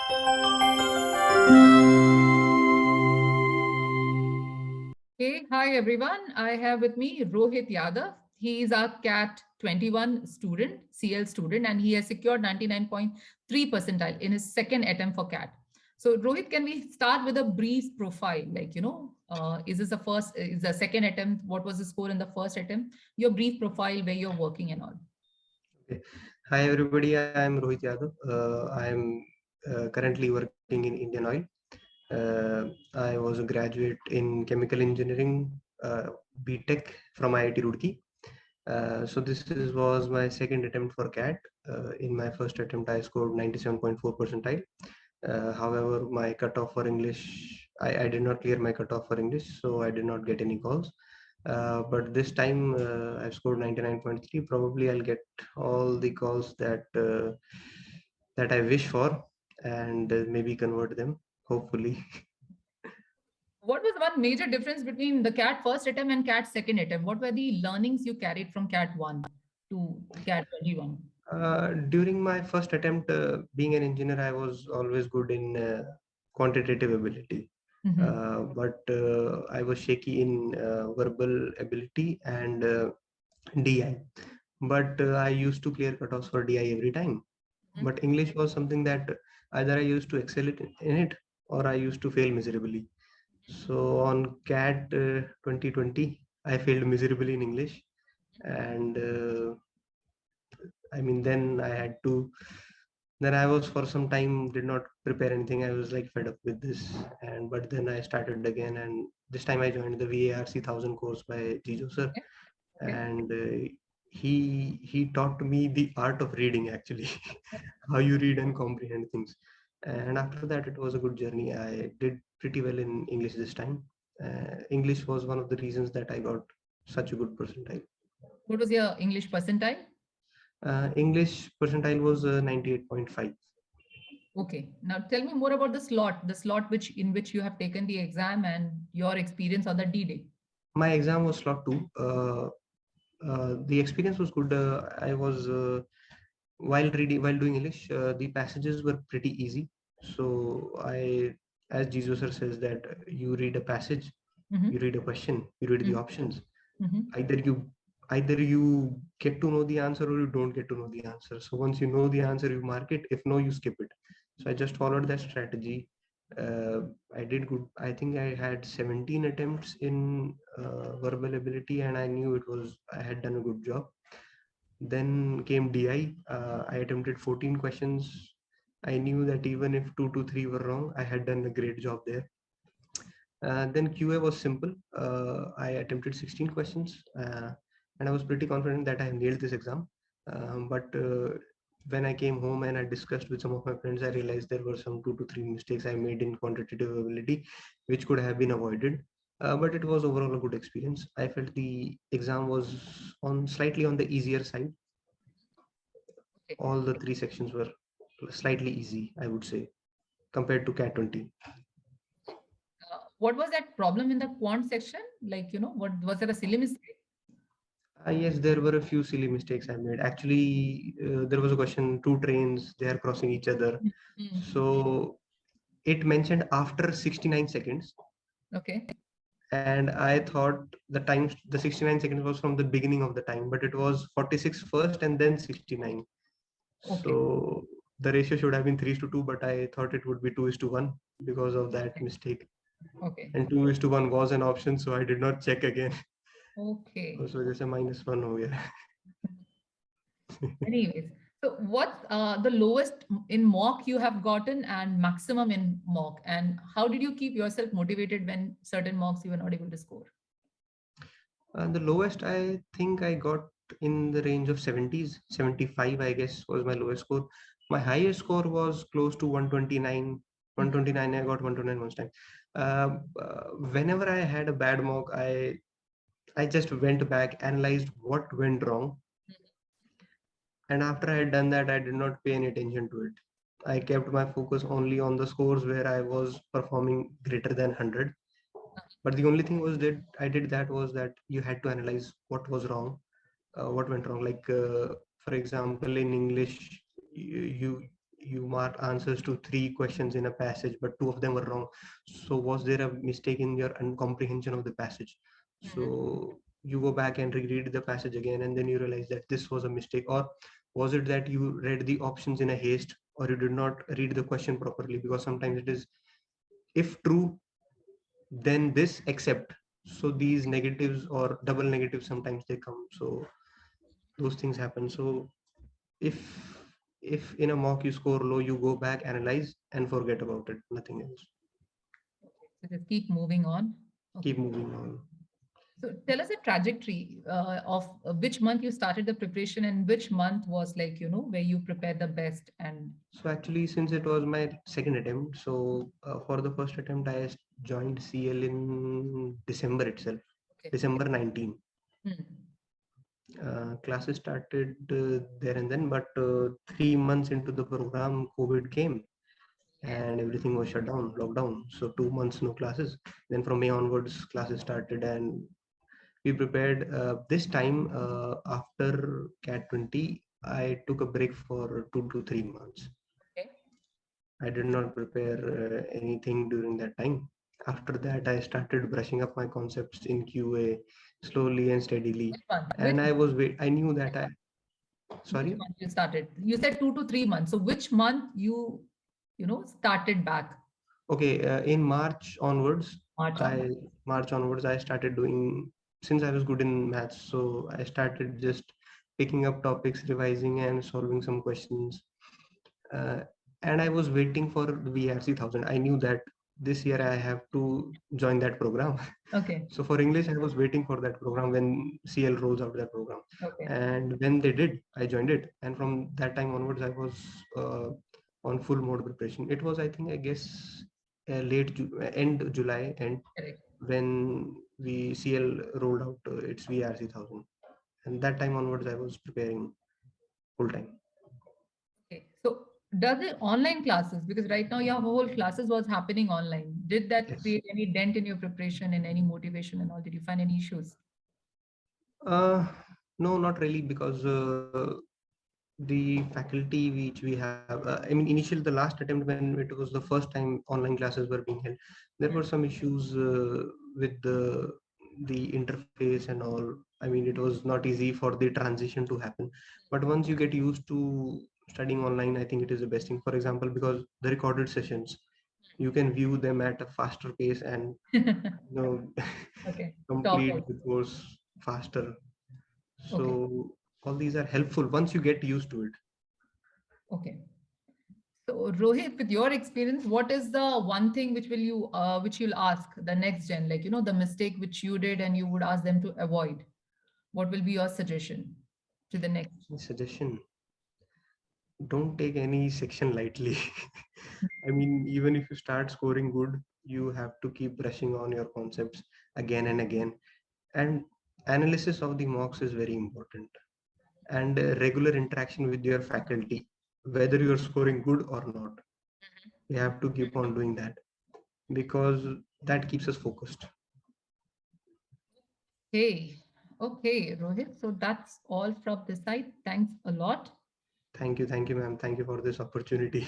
Hey, hi everyone. I have with me Rohit Yadav. He is our CAT 21 student, CL student, and he has secured 99.3 percentile in his second attempt for CAT. So, Rohit, can we start with a brief profile? Is this the first, is the second attempt? What was the score in the first attempt? Your brief profile, where you're working and all. Okay. Hi everybody, I am Rohit Yadav. I am currently working in Indian Oil. I was a graduate in chemical engineering, BTech from IIT Roorkee. So was my second attempt for CAT. In my first attempt, I scored 97.4 percentile. However, my cutoff for English, I did not clear my cutoff for English, so I did not get any calls. But this time I've scored 99.3. Probably I'll get all the calls that I wish for, and maybe convert them, hopefully. What was one major difference between the CAT first attempt and CAT second attempt? What were the learnings you carried from CAT 1 to CAT 21? During my first attempt, being an engineer, I was always good in quantitative ability. Mhm. But I was shaky in verbal ability and DI. But I used to clear cutoffs for DI every time. Mhm. But English was something that either I used to excel in it, or I used to fail miserably. So on CAT 2020, I failed miserably in English, and I mean, then I had to. Then I was for some time did not prepare anything. I was like fed up with this, and but then I started again, and this time I joined the VARC 1000 course by Jijo sir, Okay. Okay. and he taught me the art of reading actually, how you read and comprehend things. And after that, it was a good journey. I did pretty well in English this time. English was one of the reasons that I got such a good percentile. What was your English percentile? English percentile was 98.5. Okay. Now tell me more about the slot which in which you have taken the exam and your experience on the D-Day. My exam was slot 2. The experience was good. I was while doing English, the passages were pretty easy. So as Jesus sir says, that you read a passage, you Mm-hmm. read a question, you read the options. Mm-hmm. Either you either you get to know the answer, or you don't get to know the answer. So once you know the answer, you mark it. If no, you skip it. So I just followed that strategy. uh, I did good. I think I had 17 attempts in verbal ability, and I knew I had done a good job. Then came DI. I attempted 14 questions. I knew that even if 2 to 3 were wrong, I had done a great job there. Then QA was simple. I attempted 16 questions, and I was pretty confident that I nailed this exam. But when I came home and I discussed with some of my friends, I realized there were some 2 to 3 mistakes I made in quantitative ability, which could have been avoided. But it was overall a good experience. I felt the exam was on slightly on the easier side. Okay. All the three sections were slightly easy, I would say, compared to CAT 20. What was that problem in the quant section? What was there a silly mistake? Yes, there were a few silly mistakes I made. Actually, there was a question: two trains, they are crossing each other. Mm. So it mentioned after 69 seconds, Okay. and I thought the 69 seconds was from the beginning of the time, but it was 46 first and then 69. Okay. So the ratio should have been 3 to 2, but I thought it would be 2 is to 1 because of that mistake. Okay. And 2 is to 1 was an option, so I did not check again. Okay. So just a -1 over here. Anyways, so what's the lowest in mock you have gotten and maximum in mock? And how did you keep yourself motivated when certain mocks you were not able to score? The lowest I think I got in the range of 70s, 75, I guess, was my lowest score. My highest score was close to 129. 129, I got 129 once time. Whenever I had a bad mock, I just went back, analyzed what went wrong, and after I had done that, I did not pay any attention to it. I kept my focus only on the scores where I was performing greater than 100. But the only thing was that I did that was that you had to analyze what was wrong, what went wrong. Like for example, in English, you you marked answers to 3 questions in a passage, but 2 of them were wrong. So was there a mistake in your uncomprehension of the passage? So you go back and reread the passage again, and then you realize that this was a mistake. Or was it that you read the options in a haste, or you did not read the question properly? Because sometimes it is, if true, then this, except. So these negatives or double negatives, sometimes they come. So those things happen. So if if in a mock you score low, you go back, analyze, and forget about it, nothing else. So just keep moving on. Keep Okay. moving on. So tell us a trajectory of which month you started the preparation and which month was like, where you prepared the best and So actually, since it was my second attempt, so for the first attempt I joined CL in December itself, okay. December 19. Hmm. Classes started there and then, but 3 months into the program, COVID came Yes. and everything was shut down, lockdown. So 2 months no classes. Then from May onwards, classes started, and we prepared. This time, after CAT 20, I took a break for 2 to 3 months. Okay. I did not prepare anything during that time. After that, I started brushing up my concepts in QA slowly and steadily. Which month? And I knew that Which sorry, month you started? You said 2 to 3 months. So which month started back? okay, in March on. March onwards, I started doing, since I was good in maths, so I started just picking up topics, revising, and solving some questions. Uh, and I was waiting for the VRC 1000. I knew that this year I have to join that program. Okay. So for English, I was waiting for that program when CL rolls out that program. Okay. And when they did, I joined it. And from that time onwards, I was on full mode preparation. It was, I think, I guess, end July, and Correct. when we CL rolled out its VRC 1000. And that time onwards, I was preparing full time. Okay. So does it online classes, because right now your whole classes was happening online. Did that Yes. create any dent in your preparation and any motivation and all? Did you find any issues? Uh, no, not really, because the faculty which we have, I mean, initially the last attempt when it was the first time online classes were being held, there were some issues with the interface and all. I mean, it was not easy for the transition to happen. But once you get used to studying online, I think it is the best thing. For example, because the recorded sessions, you can view them at a faster pace, and you know Okay. Stop complete it. the course faster. Okay. So all these are helpful once you get used to it. Okay. So Rohit, with your experience, what is the one thing which you'll ask the next gen, like the mistake which you did and you would ask them to avoid? What will be your suggestion to the next? My suggestion: don't take any section lightly. I mean, even if you start scoring good, you have to keep brushing on your concepts again and again. And analysis of the mocks is very important. And regular interaction with your faculty, whether you are scoring good or not. We have to keep on doing that, because that keeps us focused. Okay. Okay, Rohit. So that's all from this side. Thanks a lot. Thank you, ma'am. Thank you for this opportunity.